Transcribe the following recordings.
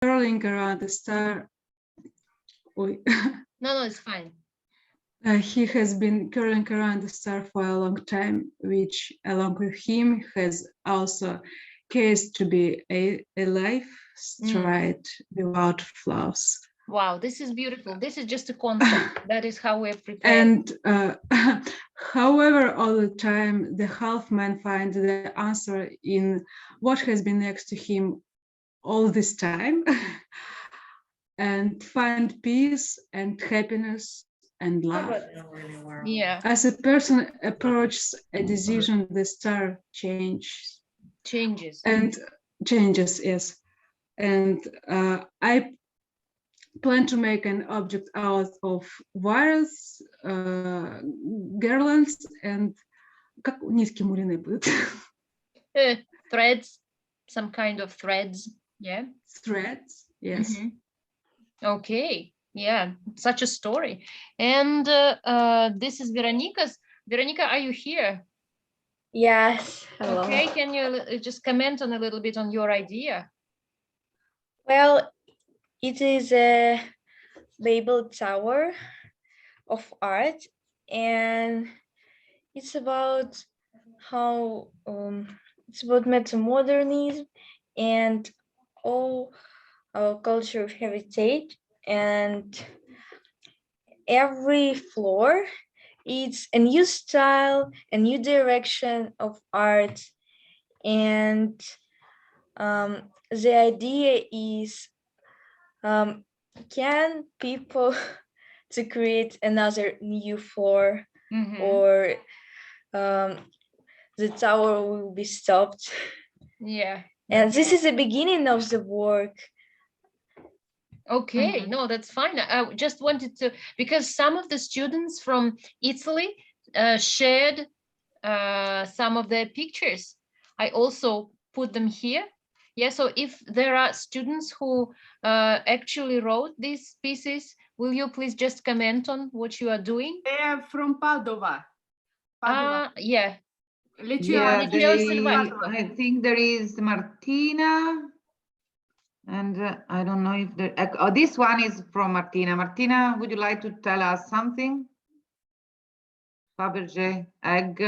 curling around the star. No, it's fine. He has been curling around the star for a long time, which along with him has also caused to be a life straight without flaws. Wow, this is beautiful. This is just a concept. That is how we're prepared. And however, all the time, the half-man finds the answer in what has been next to him all this time and find peace and happiness and love. Yeah. As a person approaches a decision, the star changes. And changes, yes. And I plan to make an object out of wires, garlands, and как нитки муриные будут? Threads, some kind of threads, yeah. Threads, yes. Okay, yeah, such a story. And this is Veronica's. Veronica, are you here? Yes. Hello. Okay, can you just comment on a little bit on your idea? Well, it is a labeled tower of art, and it's about how it's about metamodernism and all our culture of habitat, and every floor it's a new style, a new direction of art, and the idea is can people to create another new floor, or the tower will be stopped. Yeah. And this is the beginning of the work. Okay, no, that's fine. I just wanted to, because some of the students from Italy shared some of their pictures. I also put them here. Yeah, so if there are students who actually wrote these pieces, will you please just comment on what you are doing? They are from Padova. Yeah. Yeah, I think there is Martina, and I don't know if there, oh, this one is from Martina. Martina, would you like to tell us something? Fabergé, egg.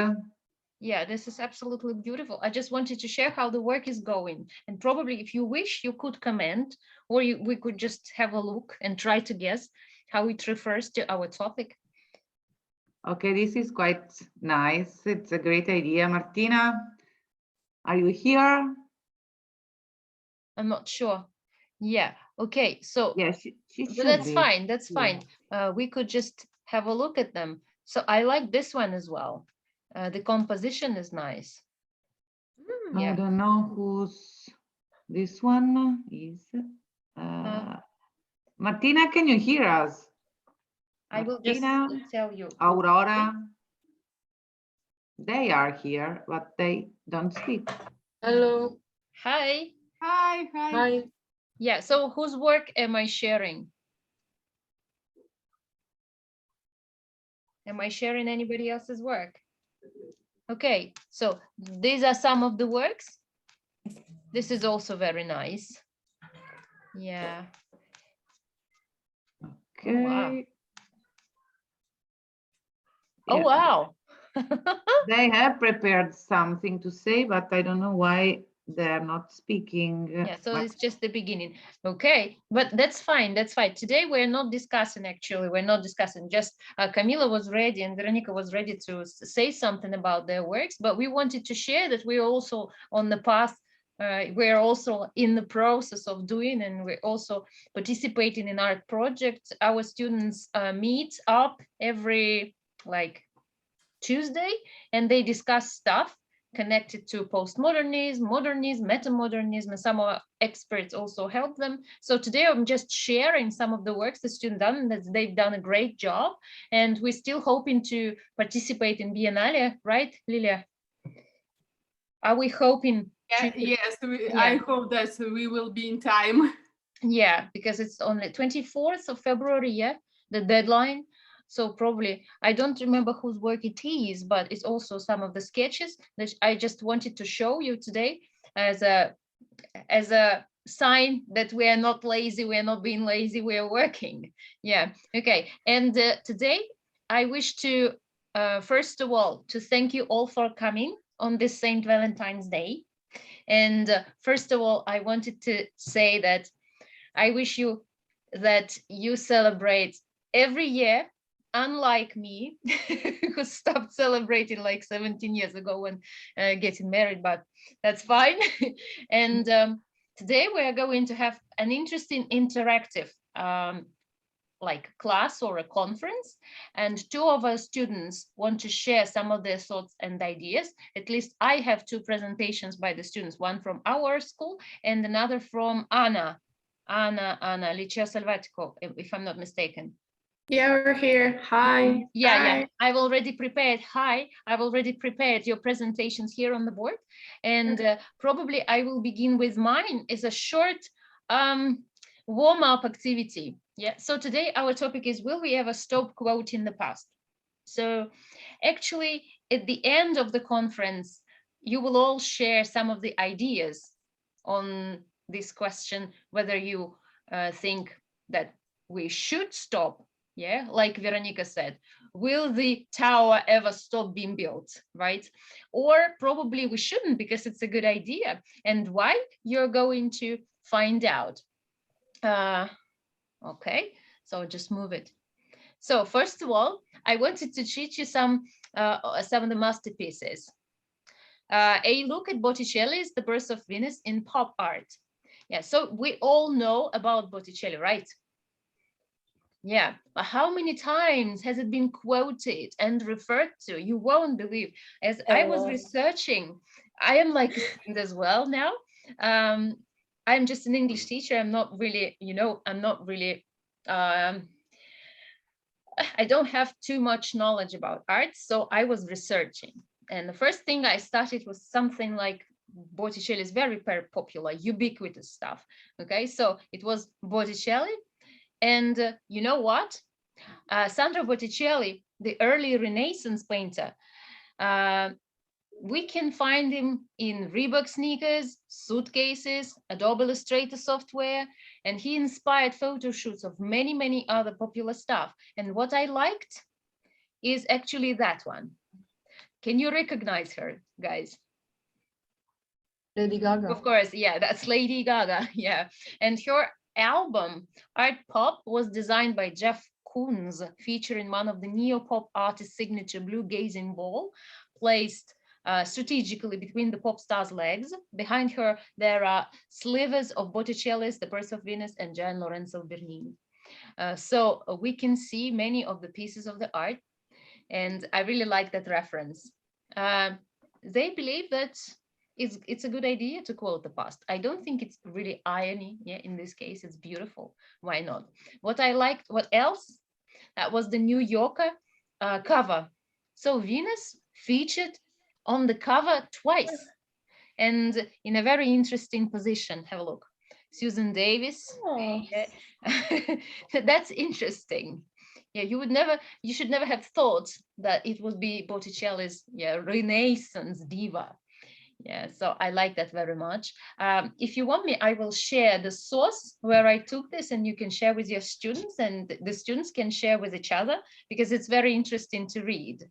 Yeah, this is absolutely beautiful. I just wanted to share how the work is going. And probably if you wish, you could comment, or we could just have a look and try to guess how it refers to our topic. Okay, this is quite nice. It's a great idea. Martina, are you here? I'm not sure. Yeah, okay, so yeah, she that's be. fine, that's fine. We could just have a look at them. So I like this one as well. The composition is nice. I don't know who's this one is. Martina, can you hear us? I will just tell you. Aurora, they are here, but they don't speak. Hello. Hi. Hi. Hi. Yeah, so whose work am I sharing? Am I sharing anybody else's work? Okay, so these are some of the works. This is also very nice. Yeah. Okay. Oh, wow. Oh, wow. They have prepared something to say, but I don't know why they're not speaking. Yeah, so it's just the beginning. Okay, but that's fine. That's fine. Today we're not discussing, actually. We're not discussing. Just Camila was ready and Veronica was ready to say something about their works, but we wanted to share that we're also on the path. We're also in the process of doing, and we're also participating in art projects. Our students meet up every Tuesday, and they discuss stuff connected to postmodernism, modernism, metamodernism, and some of our experts also help them. So today I'm just sharing some of the works the students done, and that they've done a great job, and we're still hoping to participate in Biennale, right, Lilia? Are we hoping? Yes, I hope that we will be in time. Yeah, because it's only 24th of February, yeah, the deadline. So probably, I don't remember whose work it is, but it's also some of the sketches that I just wanted to show you today as a sign that we are not lazy, we are not being lazy, we are working. Yeah, okay. And today I wish to, first of all, to thank you all for coming on this St. Valentine's Day. And first of all, I wanted to say that I wish you that you celebrate every year, unlike me, who stopped celebrating like 17 years ago when getting married, but that's fine. And today we are going to have an interesting interactive like class or a conference, and two of our students want to share some of their thoughts and ideas. At least I have two presentations by the students, one from our school and another from Anna Liceo Salvatico, if I'm not mistaken. Yeah, we're here. Hi. Yeah, Hi. yeah. I've already prepared. Hi. I've already prepared your presentations here on the board, and probably I will begin with mine. It's a short warm-up activity. Yeah. So today our topic is: will we ever stop quoting the past? So actually, at the end of the conference, you will all share some of the ideas on this question, whether you think that we should stop. Yeah, like Veronica said, will the tower ever stop being built, right? Or probably we shouldn't, because it's a good idea. And why? You're going to find out. Okay, so just move it. So first of all, I wanted to teach you some of the masterpieces. A look at Botticelli's The Birth of Venus in pop art. Yeah, so we all know about Botticelli, right? Yeah, but how many times has it been quoted and referred to? You won't believe. As I was researching, I am like a student as well now. I'm just an English teacher. I'm not really, I'm not really, I don't have too much knowledge about art. So I was researching. And the first thing I started was something like Botticelli's very popular, ubiquitous stuff. Okay, so it was Botticelli. And you know what? Sandro Botticelli, the early Renaissance painter, we can find him in Reebok sneakers, suitcases, Adobe Illustrator software, and he inspired photo shoots of many, many other popular stuff. And what I liked is actually that one. Can you recognize her, guys? Lady Gaga. Of course, yeah, that's Lady Gaga, yeah. And her album Art Pop was designed by Jeff Koons, featuring one of the neo-pop artist's signature blue gazing ball placed strategically between the pop star's legs. Behind her there are slivers of Botticelli's The Birth of Venus and Gian Lorenzo Bernini. So we can see many of the pieces of the art, and I really like that reference. They believe that it's a good idea to quote the past. I don't think it's really irony. Yeah, in this case, it's beautiful. Why not? What I liked, what else? That was the New Yorker cover. So Venus featured on the cover twice, and in a very interesting position. Have a look. Susan Davis. Oh. That's interesting. Yeah, you should never have thought that it would be Botticelli's Renaissance diva. Yeah, so I like that very much. If you want me, I will share the source where I took this, and you can share with your students, and the students can share with each other, because it's very interesting to read.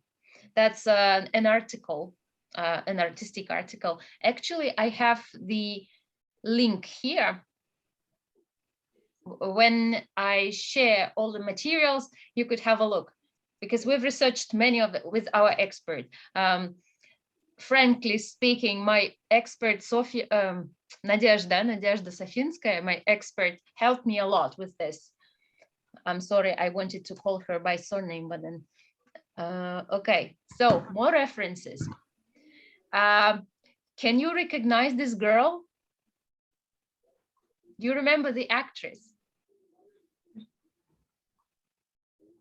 That's an article, an artistic article. Actually, I have the link here. When I share all the materials, you could have a look, because we've researched many of it with our expert. Frankly speaking, my expert, Nadezhda Safinskaya, my expert, helped me a lot with this. I'm sorry, I wanted to call her by surname, but then, okay, so more references. Can you recognize this girl? Do you remember the actress?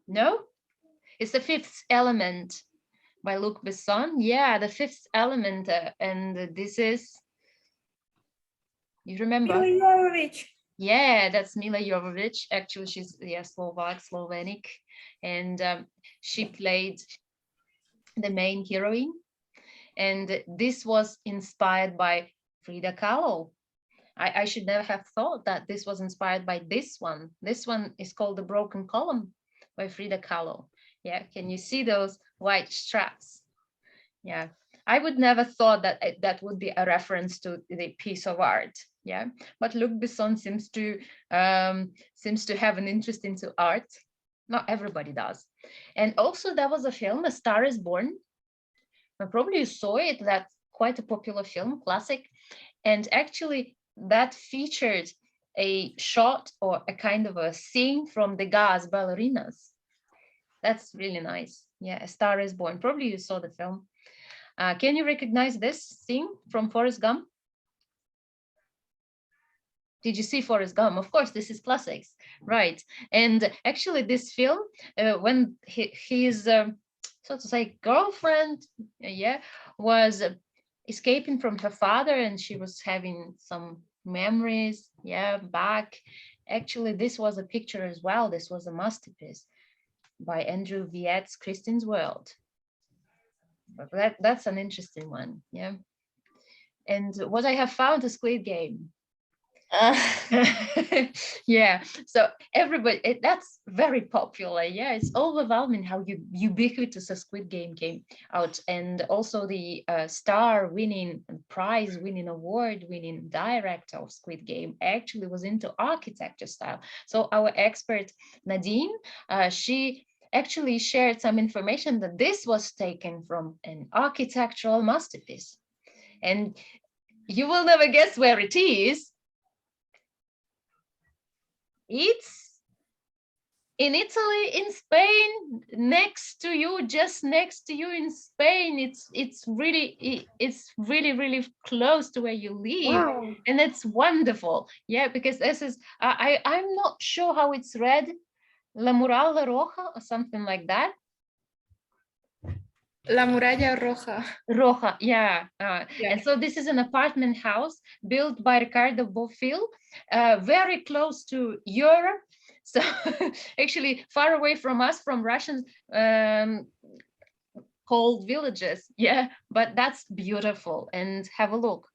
No? It's The Fifth Element by Luc Besson. Yeah, The Fifth Element, and this is, you remember? Mila Jovovich. Yeah, that's Mila Jovovich. Actually, she's Slovenic, and she played the main heroine. And this was inspired by Frida Kalo. I should never have thought that this was inspired by this one. This one is called The Broken Column by Fridy Kalo. Yeah, can you see those white straps? Yeah, I would never thought that that would be a reference to the piece of art. Yeah, but Luc Besson seems to have an interest into art. Not everybody does. And also there was a film, A Star is Born. Probably you saw it. That's quite a popular film, classic. And actually that featured a shot or a kind of a scene from Degas' ballerinas. That's really nice. Yeah, A Star is Born. Probably you saw the film. Can you recognize this scene from Forrest Gump? Did you see Forrest Gump? Of course, this is classics, right? And actually this film, when his, so to say, girlfriend, yeah, was escaping from her father and she was having some memories, yeah, back. Actually, this was a picture as well. This was a masterpiece by Andrew Viette's Christine's World. But that's an interesting one, yeah. And what I have found is Squid Game. Yeah, so everybody, that's very popular. Yeah, it's overwhelming how ubiquitous a Squid Game came out, and also the star-winning, prize-winning, award-winning director of Squid Game actually was into architecture style. So our expert Nadine, she actually shared some information that this was taken from an architectural masterpiece, and you will never guess where it is. It's in Italy, in Spain, next to you, just next to you in Spain. It's really close to where you live. Wow. And it's wonderful. Yeah, because this is I'm not sure how it's read, La Muralla Roja or something like that. La Muralla Roja. Roja, yeah. And so this is an apartment house built by Ricardo Bofill, very close to Europe. So actually far away from us, from Russian cold villages. Yeah, but that's beautiful. And have a look.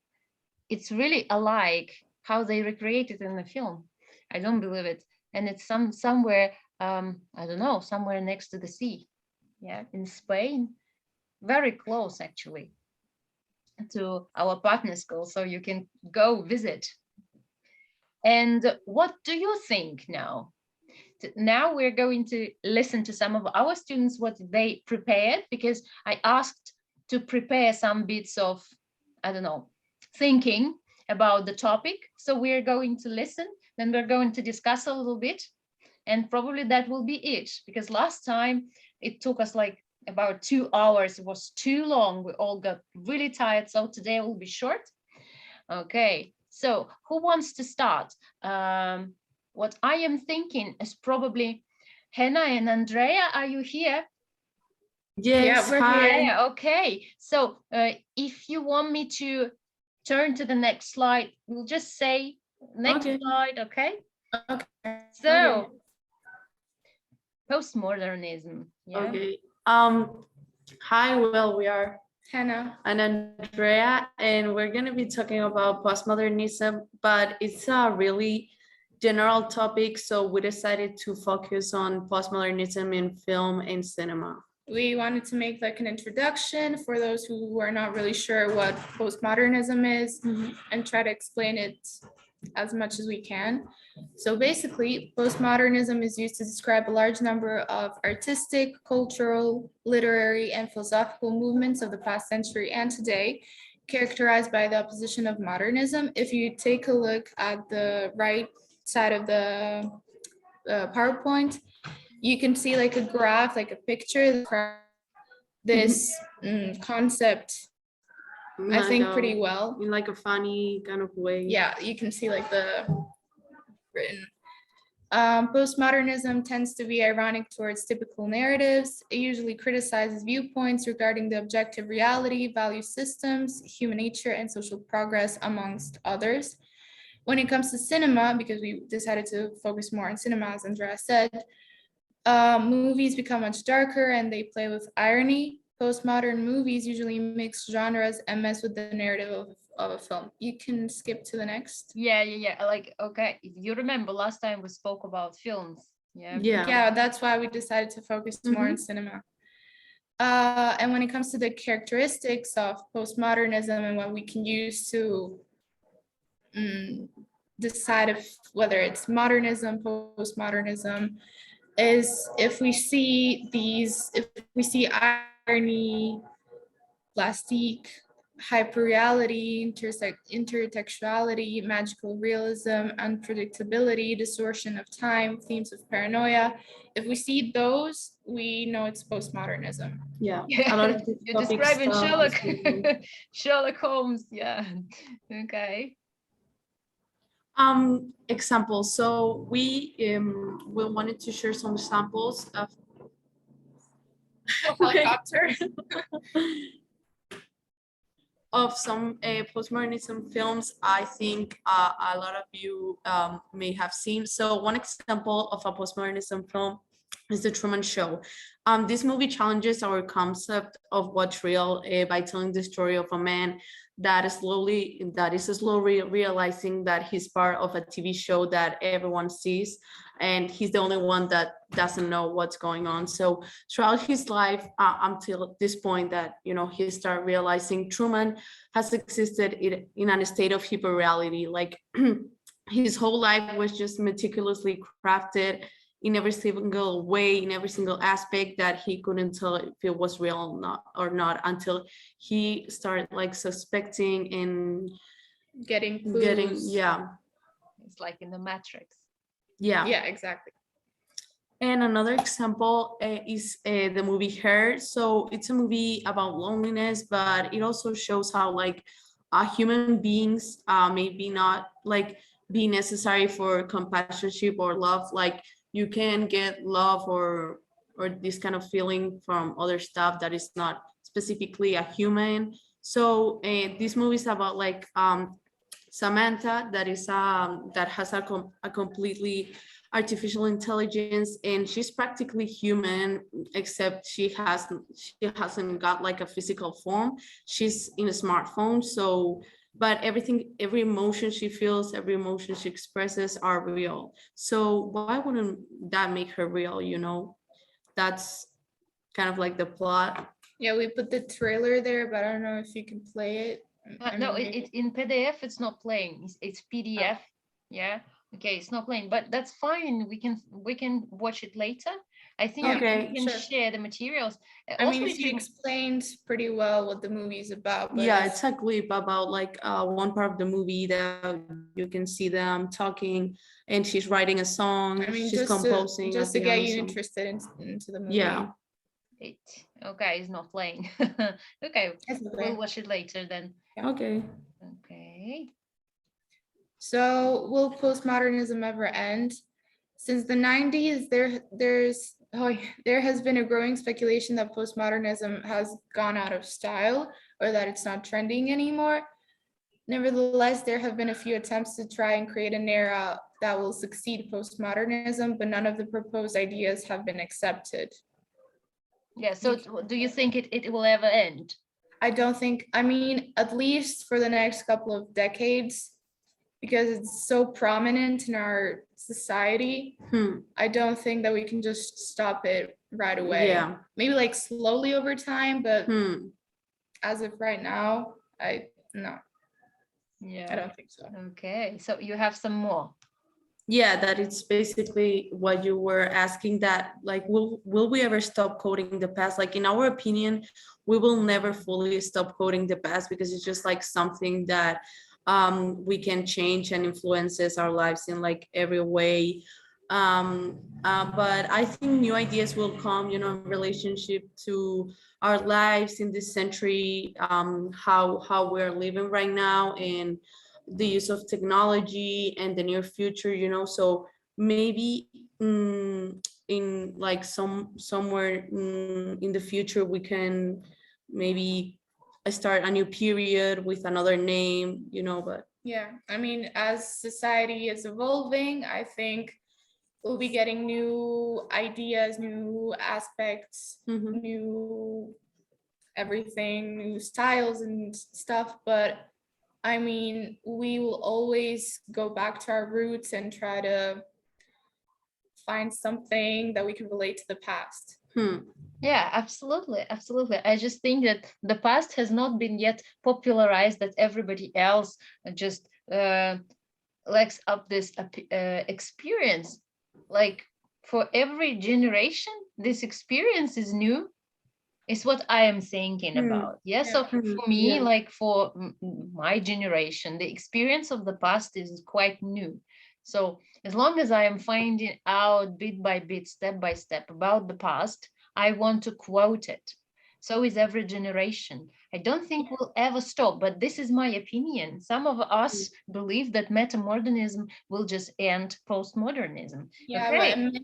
It's really alike how they recreated in the film. I don't believe it. And it's somewhere, I don't know, somewhere next to the sea. Yeah, in Spain. Very close actually to our partner school, so you can go visit. And what do you think now? Now we're going to listen to some of our students, what they prepared, because I asked to prepare some bits of, I don't know, thinking about the topic. So we're going to listen, then we're going to discuss a little bit, and probably that will be it, because last time it took us like about 2 hours. It was too long. We all got really tired. So today will be short. Okay, so who wants to start? What I am thinking is probably Henna and Andrea. Are you here? Yes, yeah, hi. Yeah, okay, so if you want me to turn to the next slide, we'll just say next slide, okay? Okay. So, okay. Postmodernism. Yeah. Okay. Hi, well, we are Hannah and Andrea, and we're going to be talking about postmodernism, but it's a really general topic, so we decided to focus on postmodernism in film and cinema. We wanted to make like an introduction for those who are not really sure what postmodernism is, and try to explain it as much as we can. So basically, postmodernism is used to describe a large number of artistic, cultural, literary, and philosophical movements of the past century and today, characterized by the opposition of modernism. If you take a look at the right side of the PowerPoint, you can see like a graph, like a picture, this concept, I think pretty well. In like a funny kind of way. Yeah, you can see like the written. Postmodernism tends to be ironic towards typical narratives. It usually criticizes viewpoints regarding the objective reality, value systems, human nature, and social progress, amongst others. When it comes to cinema, because we decided to focus more on cinema, as Andrea said, movies become much darker and they play with irony. Postmodern movies usually mix genres and mess with the narrative a film. You can skip to the next. Yeah. Like, okay, you remember last time we spoke about films. Yeah, that's why we decided to focus more on cinema. And when it comes to the characteristics of postmodernism and what we can use to decide if whether it's modernism, postmodernism, is if we see irony, plastique, hyperreality, intertextuality, magical realism, unpredictability, distortion of time, themes of paranoia. If we see those, we know it's postmodernism. Yeah, a lot of You're describing Sherlock Holmes. Yeah. Okay. Examples. So we wanted to share some samples of Helicopter. of some postmodernism films I think a lot of you may have seen. So one example of a postmodernism film is The Truman Show. This movie challenges our concept of what's real by telling the story of a man that is slowly realizing that he's part of a TV show that everyone sees, and he's the only one that doesn't know what's going on. So throughout his life, until this point that, he started realizing Truman has existed in a state of hyperreality. Like his whole life was just meticulously crafted in every single way, in every single aspect, that he couldn't tell if it was real or not until he started like suspecting and getting clues. It's like in the Matrix. Yeah, exactly. And another example is the movie Her. So it's a movie about loneliness, but it also shows how like human beings maybe not like be necessary for companionship or love. Like you can get love or this kind of feeling from other stuff that is not specifically a human. So this movie is about like Samantha that has a completely artificial intelligence, and she's practically human, except she hasn't got like a physical form. She's in a smartphone, so but every emotion she feels, every emotion she expresses are real. So why wouldn't that make her real? That's kind of like the plot. Yeah, we put the trailer there, but I don't know if you can play it. No, it's in PDF. It's not playing. It's PDF. Oh. Yeah. Okay, it's not playing, but that's fine. We can watch it later. I think we can share the materials. I mean, she explains pretty well what the movie is about. Yeah, it's a clip about like one part of the movie that you can see them talking, and she's writing a song. I mean, she's composing. Just to get you interested into the movie. Yeah. Okay, it's not playing. Okay, we'll watch it later then. Okay. Okay. So will postmodernism ever end? Since the 90s, there has been a growing speculation that postmodernism has gone out of style or that it's not trending anymore. Nevertheless, there have been a few attempts to try and create an era that will succeed postmodernism, but none of the proposed ideas have been accepted. Yeah, so do you think it will ever end? I don't think, I mean, at least for the next couple of decades, because it's so prominent in our society. I don't think that we can just stop it right away. Yeah. Maybe like slowly over time, but as of right now, no. Yeah, I don't think so. Okay, so you have some more. Yeah, that it's basically what you were asking, that like will we ever stop quoting the past? Like in our opinion, we will never fully stop quoting the past, because it's just like something that we can change and influences our lives in like every way. But I think new ideas will come, in relationship to our lives in this century, how we're living right now, and the use of technology and the near future, so maybe in like somewhere in the future we can maybe start a new period with another name, but yeah, I mean, as society is evolving, I think we'll be getting new ideas, new aspects, new everything, new styles and stuff, but I mean, we will always go back to our roots and try to find something that we can relate to the past. Yeah, absolutely, absolutely. I just think that the past has not been yet popularized, that everybody else just lacks up this experience. Like for every generation, this experience is new. Is what I am thinking about. Yeah. So for me, like for my generation, the experience of the past is quite new. So as long as I am finding out bit by bit, step by step about the past, I want to quote it. So is every generation. I don't think we'll ever stop, but this is my opinion. Some of us believe that metamodernism will just end postmodernism. Yeah, okay. but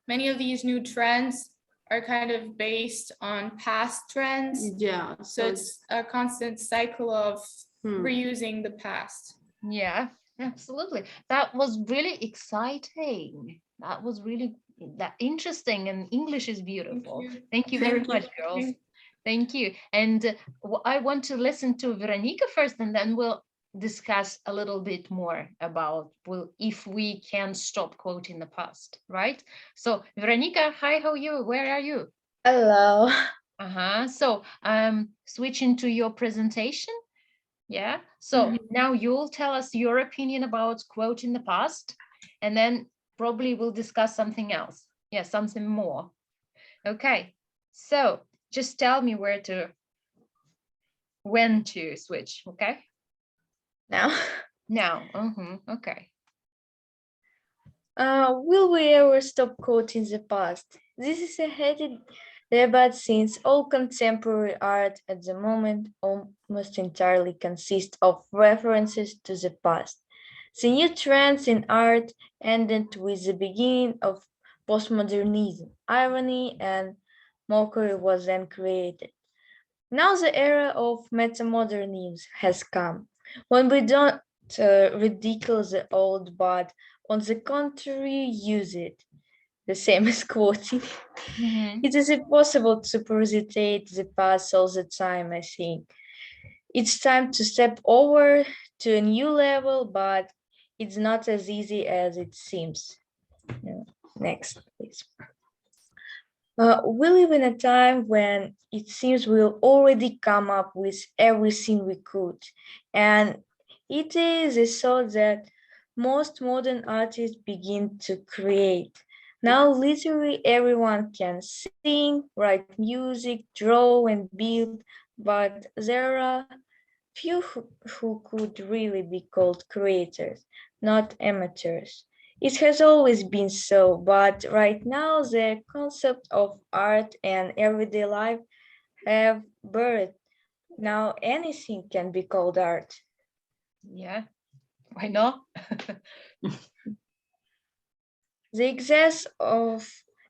many of these new trends are kind of based on past trends. Yeah. So it's a constant cycle of reusing the past. Yeah, absolutely. That was really exciting. That was really interesting, and English is beautiful. Thank you very much, girls. Thank you. And I want to listen to Veronica first, and then we'll discuss a little bit more about if we can stop quoting the past, right? So Veronica, hi, how are you? Where are you? Hello. So switching to your presentation. Yeah, so now you'll tell us your opinion about quoting the past, and then probably we'll discuss something else. Yeah, something more. Okay, so just tell me when to switch, okay? Now. Now, okay. Will we ever stop quoting the past? This is a heated debate since all contemporary art at the moment almost entirely consists of references to the past. The new trends in art ended with the beginning of postmodernism. Irony and mockery was then created. Now the era of metamodernism has come, when we don't ridicule the old, but on the contrary use it, the same as quoting. It is impossible to parasitate the past all the time, I think. It's time to step over to a new level, but it's not as easy as it seems. Next, please. We live in a time when it seems we'll already come up with everything we could. And it is a thought that most modern artists begin to create. Now, literally everyone can sing, write music, draw, and build, but there are few who could really be called creators, not amateurs. It has always been so, but right now the concept of art and everyday life have buried. Now anything can be called art. Yeah, why not? The excess of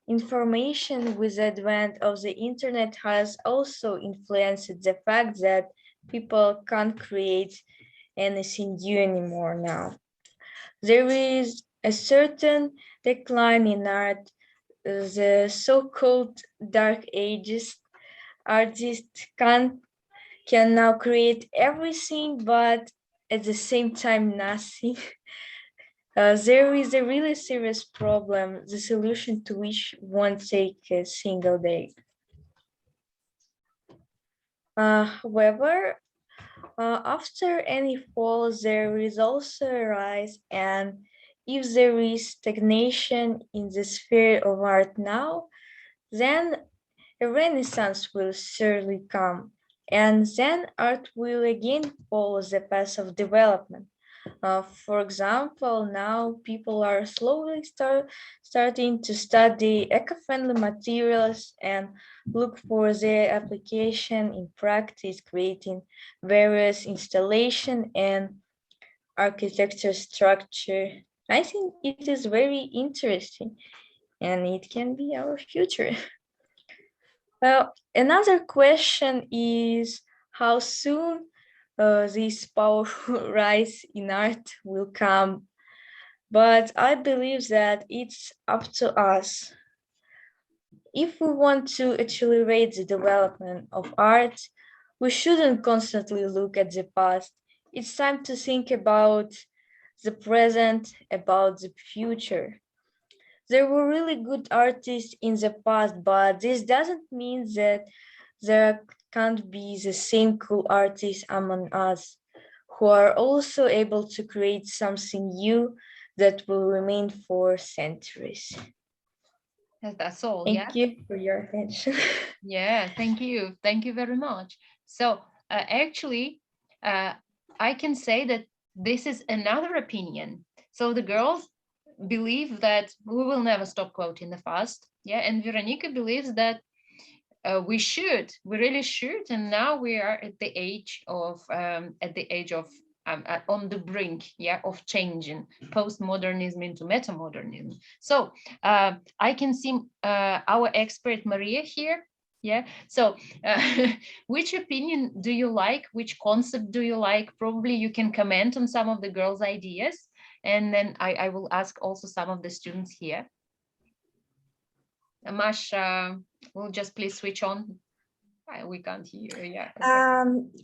information with the advent of the internet has also influenced the fact that people can't create anything new anymore now. There is a certain decline in art, the so-called Dark Ages. Artists can now create everything, but at the same time, nothing. There is a really serious problem, the solution to which won't take a single day. However, after any fall, there is also a rise, and if there is stagnation in the sphere of art now, then a renaissance will surely come, and then art will again follow the path of development. For example, now people are slowly starting to study eco-friendly materials and look for their application in practice, creating various installation and architecture structure. I think it is very interesting and it can be our future. Well, another question is how soon this powerful rise in art will come. But I believe that it's up to us. If we want to accelerate the development of art, we shouldn't constantly look at the past. it's time to think about the present, about the future. There were really good artists in the past, but this doesn't mean that there can't be the same cool artists among us who are also able to create something new that will remain for centuries. That's all. Thank you for your attention. Yeah, thank you. Thank you very much. So actually, I can say that this is another opinion. So the girls believe that we will never stop quoting the past. Yeah, and Veronica believes that we really should. And now we are at the age of on the brink, yeah, of changing postmodernism into metamodernism. So I can see our expert Maria here. Yeah, so which opinion do you like? Which concept do you like? Probably you can comment on some of the girls' ideas, and then I will ask also some of the students here. Masha, will just please switch on. We can't hear. Yeah.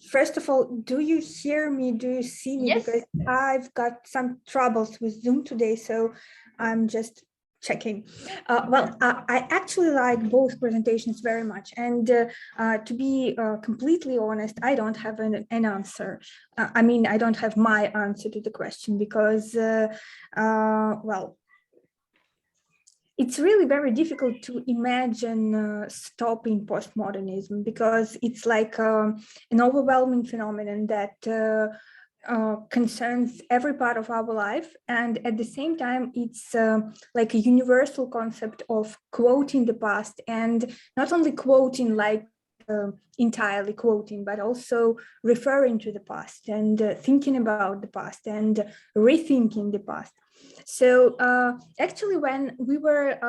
First of all, do you hear me? Do you see me? Yes. Because I've got some troubles with Zoom today, so I'm just checking. I actually like both presentations very much, and to be completely honest, I don't have an answer. I mean, I don't have my answer to the question because, well, it's really very difficult to imagine stopping postmodernism because it's like an overwhelming phenomenon that concerns every part of our life. And at the same time, it's like a universal concept of quoting the past, and not only quoting like entirely quoting, but also referring to the past and thinking about the past and rethinking the past. So actually, when we were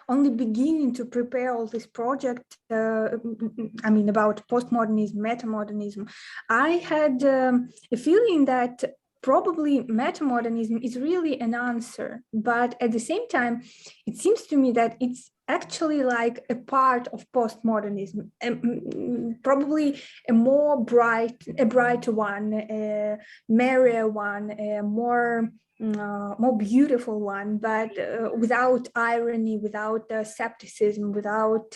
only beginning to prepare all this project, I mean, about postmodernism, metamodernism, I had a feeling that probably metamodernism is really an answer, but at the same time, it seems to me that it's actually like a part of postmodernism, probably a brighter one, a merrier one, a more beautiful one, but without irony, without skepticism, without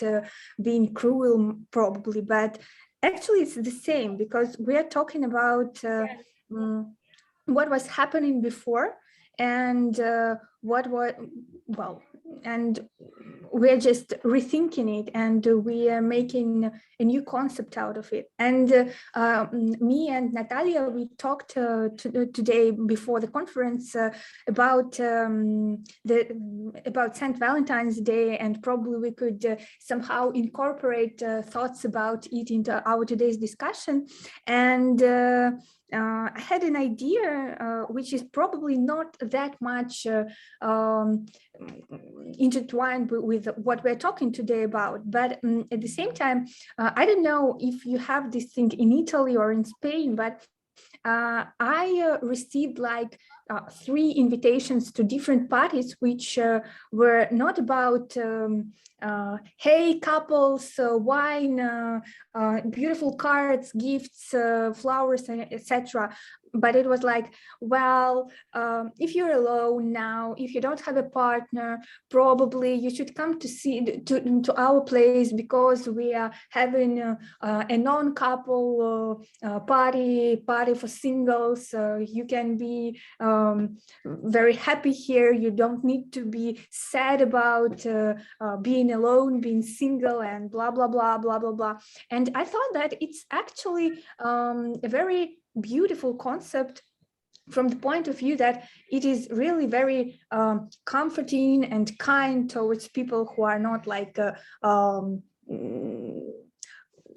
being cruel, probably. But actually, it's the same because we are talking about what was happening before and and we're just rethinking it, and we are making a new concept out of it. And me and Natalia, we talked today before the conference about St. Valentine's Day, and probably we could somehow incorporate thoughts about it into our today's discussion. And I had an idea which is probably not that much intertwined with what we're talking today about, but at the same time, I don't know if you have this thing in Italy or in Spain, but I received like 3 invitations to different parties, which were not about hey couples, wine, beautiful cards, gifts, flowers, etc. But it was like, well, if you're alone now, if you don't have a partner, probably you should come to our place because we are having a non-couple party for singles. You can be very happy here. You don't need to be sad about being alone, being single, and blah blah blah blah blah blah. And I thought that it's actually a very beautiful concept from the point of view that it is really very comforting and kind towards people who are not like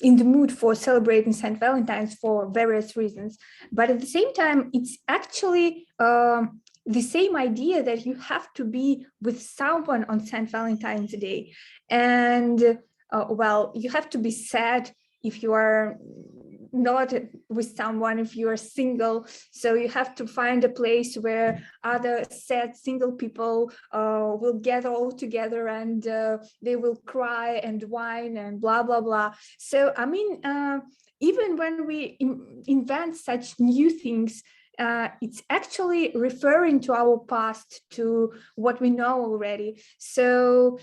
in the mood for celebrating St. Valentine's for various reasons. But at the same time, it's actually the same idea that you have to be with someone on St. Valentine's Day. And well, you have to be sad if you are not with someone, if you are single. So you have to find a place where other sad single people will gather all together, and they will cry and whine and blah blah blah. So I mean, even when we invent such new things, it's actually referring to our past, to what we know already. So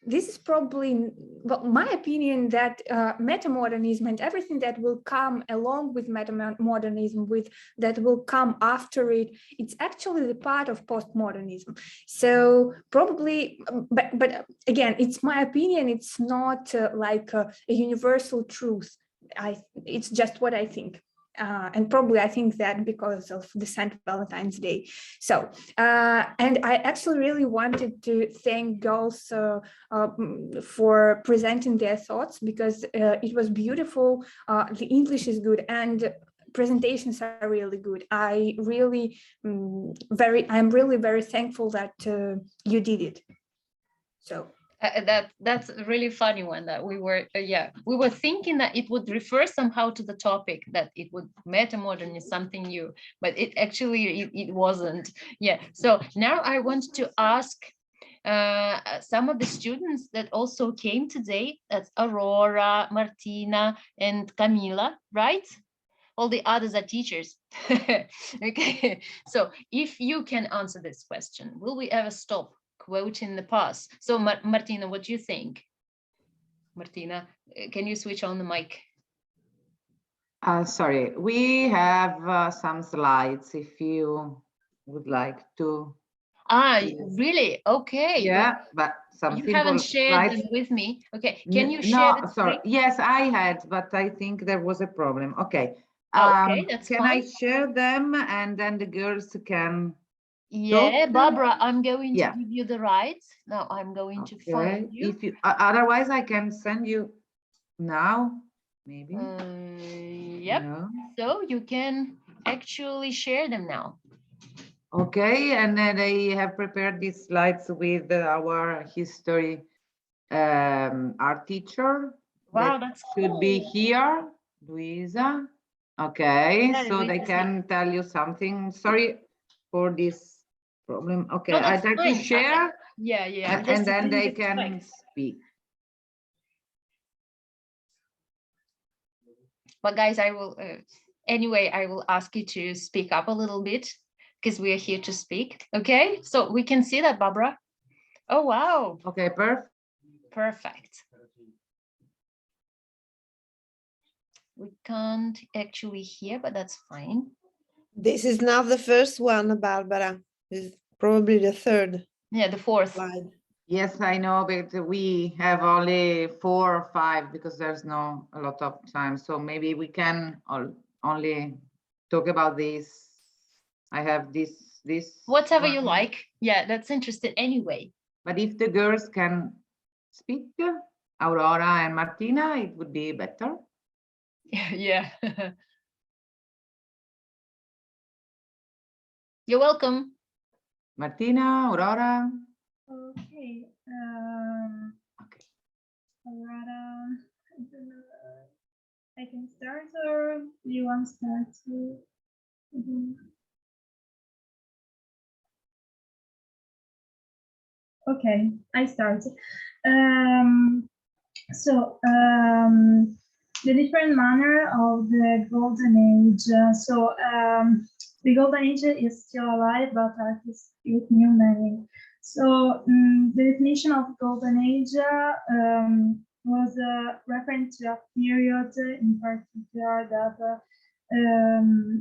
this is probably, well, my opinion, that metamodernism and everything that will come along with metamodernism, that will come after it, it's actually the part of postmodernism. So probably, but again, it's my opinion. It's not like a universal truth. It's just what I think. And probably I think that because of the St. Valentine's Day. So, and I actually really wanted to thank girls for presenting their thoughts, because it was beautiful. The English is good and presentations are really good. I'm really very thankful that you did it. So. That's a really funny one, that we were thinking that it would refer somehow to the topic, that it would metamodern is something new, but it actually it wasn't. Yeah, so now I want to ask some of the students that also came today. That's Aurora, Martina, and Camila, right? All the others are teachers. Okay, so if you can answer this question, will we ever stop quoting the past? So Martina, what do you think? Martina, can you switch on the mic? Sorry, we have some slides if you would like to. Really? Okay. Yeah, but some you haven't shared them with me. Okay, can you share the sorry. screen? Yes, I had, but I think there was a problem. Okay. Okay, that's can fine. I share them and then the girls can? Yeah, Barbara, I'm going to Yeah. give you the rights. Now I'm going to find you. If you otherwise I can send you now, maybe. Yep. No. So you can actually share them now. Okay, and then I have prepared these slides with our history art teacher. Wow, that's should be here, Luisa. Okay, That so they can tell you something. Sorry for this problem. Okay, No, I try to share. Yeah. And then they can speak. But guys, I will anyway, I will ask you to speak up a little bit, because we are here to speak. Okay, so we can see that, Barbara. Oh, wow. Okay, perfect. We can't actually hear, but that's fine. This is not the first one, Barbara. This is probably the third. Yeah, the fourth slide. Yes, I know, but we have only 4 or 5 because there's no a lot of time. So maybe we can only talk about this. I have this. Whatever you like. Yeah, that's interesting anyway. But if the girls can speak, Aurora and Martina, it would be better. Yeah. You're welcome. Martina, Aurora. Okay. Okay. Aurora, I can start, or do you want to start too? Okay, I start. The different manner of the golden age. The golden age is still alive, but artists with new meaning. So the definition of golden age was referring to a period in particular that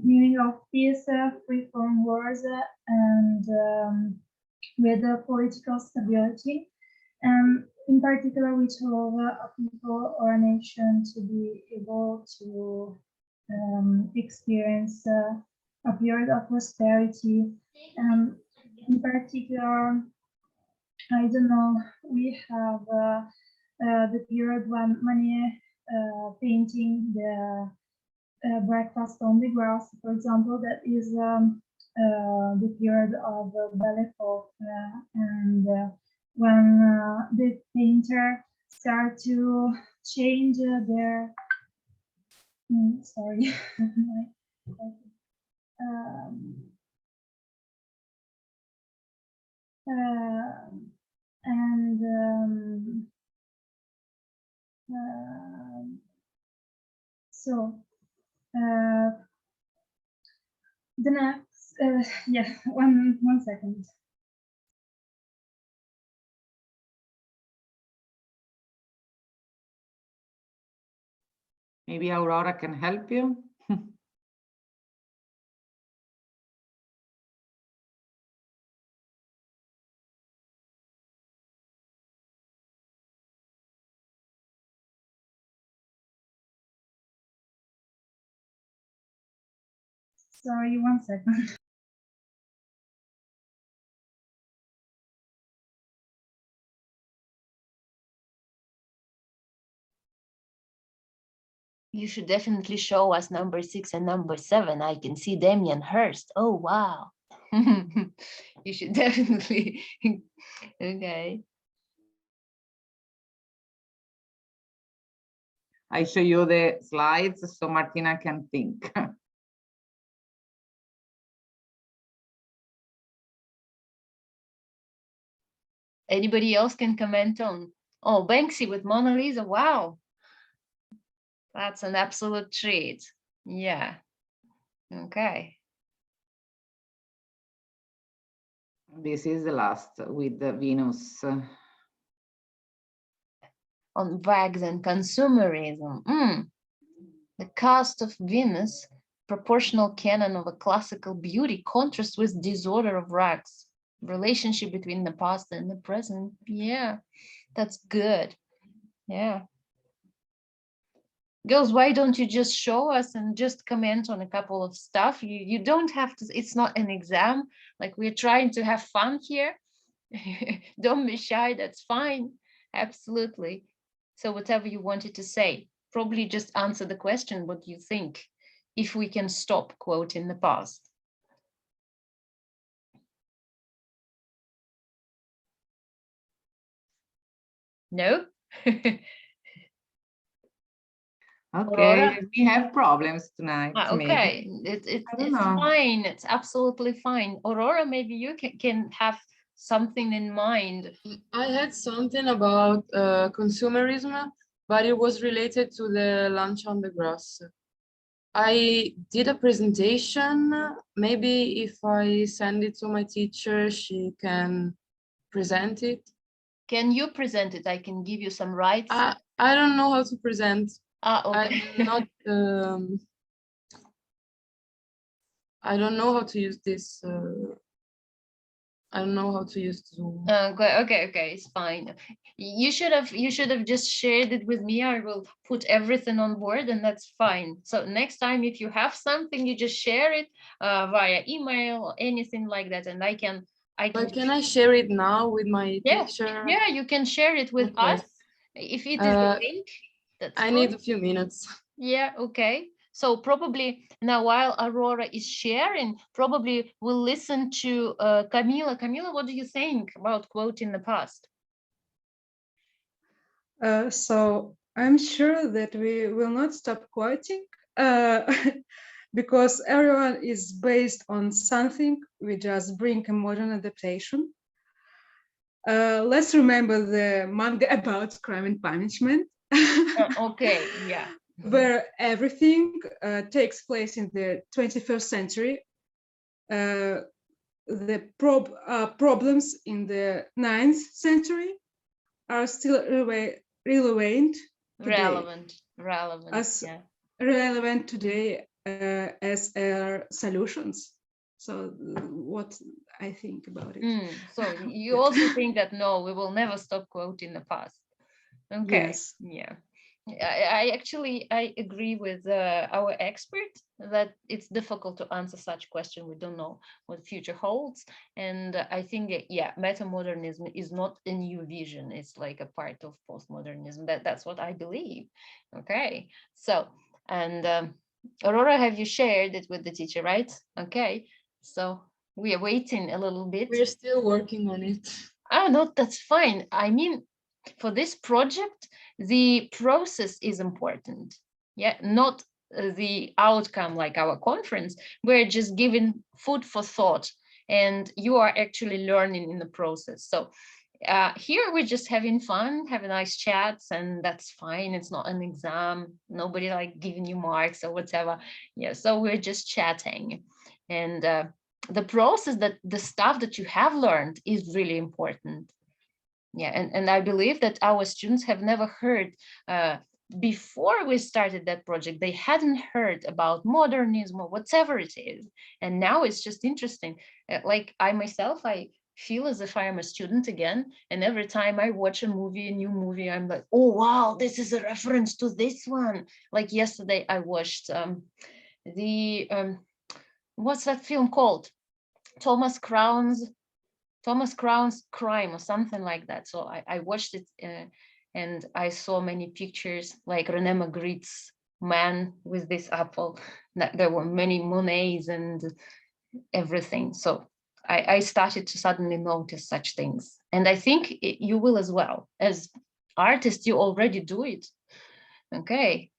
meaning of peace, free from wars, and with political stability, and in particular which allow a people or a nation to be able to experience a period of prosperity. In particular, I don't know, we have the period when many painting the breakfast on the grass, for example, that is the period of Belle Époque, and when the painter start to change their sorry So the next, yeah, one second. Maybe Aurora can help you. Sorry, one second. You should definitely show us number 6 and number 7. I can see Damien Hirst. Oh, wow. You should definitely. Okay. I show you the slides so Martina can think. Anybody else can comment on? Oh, Banksy with Mona Lisa. Wow. That's an absolute treat. Yeah. Okay. This is the last with the Venus. On vags and consumerism. The cast of Venus, proportional canon of a classical beauty, contrasts with disorder of rags. Relationship between the past and the present. Yeah, that's good. Yeah. Girls, why don't you just show us and just comment on a couple of stuff? You don't have to, it's not an exam. Like, we're trying to have fun here. Don't be shy, that's fine. Absolutely. So whatever you wanted to say, probably just answer the question, what you think, if we can stop quoting the past. No? Okay, Aurora? we have problems tonight. Okay, maybe. it's fine. It's absolutely fine. Aurora, maybe you can have something in mind. I had something about consumerism, but it was related to the lunch on the grass. I did a presentation. Maybe if I send it to my teacher, she can present it. Can you present it? I can give you some rights. I don't know how to present. Okay. I'm not. I don't know how to use this. I don't know how to use Zoom. Okay, it's fine. You should have just shared it with me. I will put everything on board, and that's fine. So next time, if you have something, you just share it via email or anything like that, and I can. But can I share it now with my teacher? Yeah, you can share it with us. If it is a link, that's I fine. need a few minutes. Yeah, okay. So probably now, while Aurora is sharing, probably we'll listen to Camila. Camila, what do you think about quoting the past? So I'm sure that we will not stop quoting because everyone is based on something. We just bring a modern adaptation. Let's remember the manga about crime and punishment. Okay, yeah. Where everything takes place in the 21st century. The problems in the 9th century are still relevant today as solutions. So what I think about it. So you also think that no, we will never stop quoting the past. Okay. Yes. Yeah. I agree with our expert that it's difficult to answer such question. We don't know what the future holds, and I think that, yeah, metamodernism is not a new vision. It's like a part of postmodernism. That's what I believe. Okay, so and Aurora, have you shared it with the teacher, right? Okay, so we are waiting a little bit. We're still working on it. Oh no, that's fine. I mean, for this project, the process is important. Yeah, not the outcome like our conference. We're just giving food for thought, and you are actually learning in the process. So here we're just having fun, having nice chats, and that's fine. It's not an exam. Nobody like giving you marks or whatever. Yeah, so we're just chatting. And the process, that the stuff that you have learned is really important. Yeah, and I believe that our students have never heard, before we started that project, they hadn't heard about modernism or whatever it is. And now it's just interesting. Like I myself, I feel as if I am a student again. And every time I watch a new movie, I'm like, oh, wow, this is a reference to this one. Like yesterday, I watched what's that film called? Thomas Crown's Crime or something like that. So I watched it and I saw many pictures like René Magritt's Man with this apple. There were many Monets and everything. So I started to suddenly notice such things. And I think you will as well. As artists, you already do it. Okay.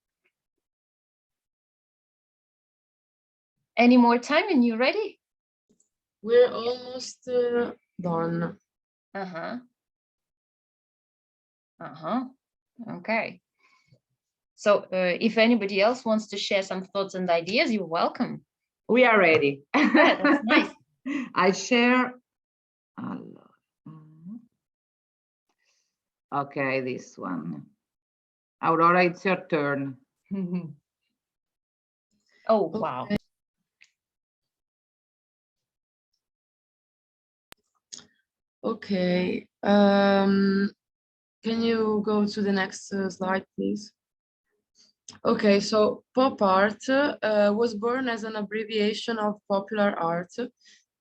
Any more time and you ready? We're almost done. Okay. So if anybody else wants to share some thoughts and ideas, you're welcome. We are ready. Yeah, that's nice. I share. Okay, this one. Aurora, it's your turn. Oh, wow. Okay. Can you go to the next slide, please? Okay, so pop art was born as an abbreviation of popular art.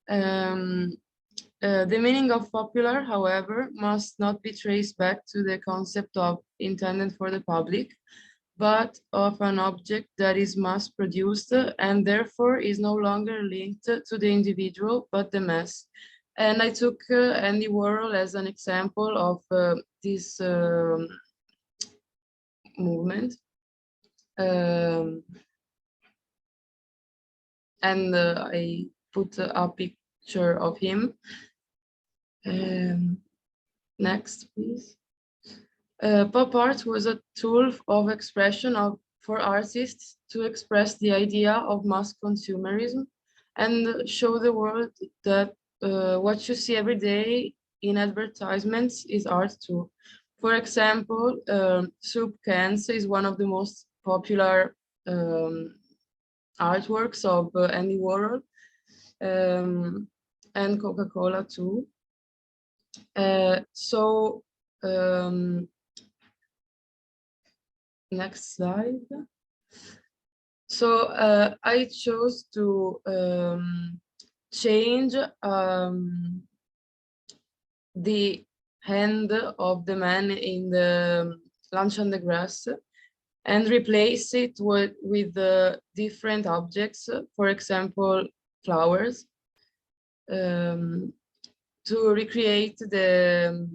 The meaning of popular, however, must not be traced back to the concept of intended for the public, but of an object that is mass-produced and therefore is no longer linked to the individual, but the mass. And I took Andy Warhol as an example of this movement. And I put a picture of him. Next, please. Pop art was a tool of expression for artists to express the idea of mass consumerism and show the world that what you see every day in advertisements is art too. For example, soup cans is one of the most popular artworks of Andy Warhol, and Coca-Cola too. Next slide. So I chose to change the hand of the man in the lunch on the grass and replace it with different objects, for example, flowers, to recreate the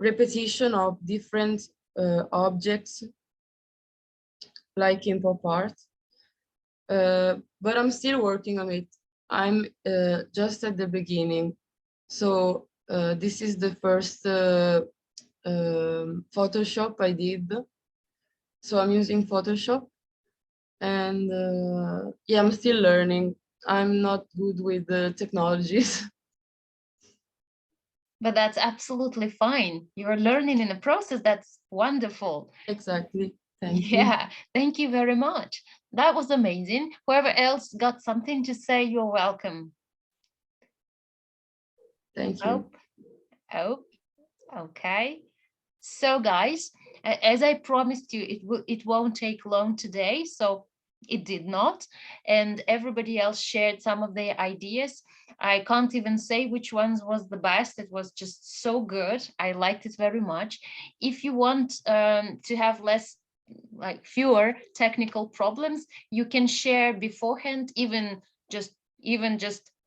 repetition of different objects like in pop art. But I'm still working on it. I'm just at the beginning. So this is the first Photoshop I did. So I'm using Photoshop and yeah, I'm still learning. I'm not good with the technologies. But that's absolutely fine. You're learning in the process. That's wonderful. Exactly. Thank you. Yeah, thank you very much. That was amazing. Whoever else got something to say, you're welcome. Thank you. Oh, okay. So guys, as I promised you, it won't take long today. So it did not. And everybody else shared some of their ideas. I can't even say which ones was the best. It was just so good. I liked it very much. If you want to have fewer technical problems, you can share beforehand, even just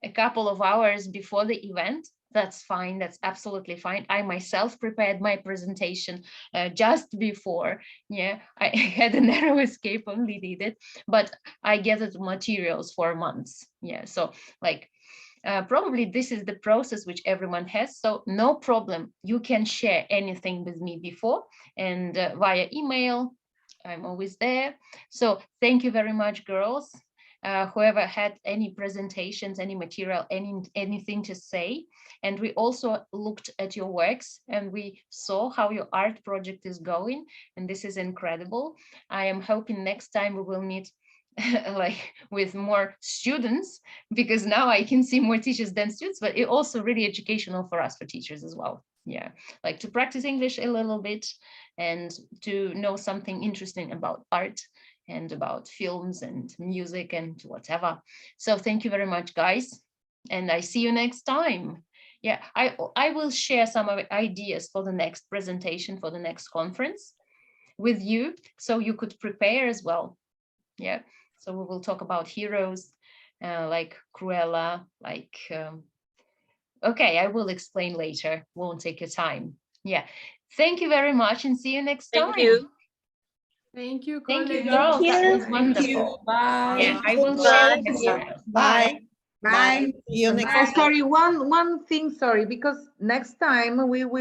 a couple of hours before the event. That's fine. That's absolutely fine. I myself prepared my presentation just before. Yeah, I had a narrow escape, only did it, but I gathered materials for months. Yeah, so like Probably this is the process which everyone has, so no problem. You can share anything with me before and via email. I'm always there. So thank you very much, girls. Whoever had any presentations, any material, anything to say. And we also looked at your works and we saw how your art project is going. And this is incredible. I am hoping next time we will meet like with more students, because now I can see more teachers than students, but it also really educational for us, for teachers as well. Yeah, like to practice English a little bit and to know something interesting about art and about films and music and whatever. So thank you very much, guys. And I see you next time. Yeah, I will share some ideas for the next presentation, for the next conference with you, so you could prepare as well. Yeah, so we will talk about heroes like Cruella, like, okay, I will explain later, won't take your time. Yeah, thank you very much and see you next time. Thank you. Thank you, Thank you, colleagues. girls. Thank That you. was wonderful. Bye. Yeah, I will Bye. share the material. Bye. Bye. See you next Oh, sorry, one thing, sorry, because next time we will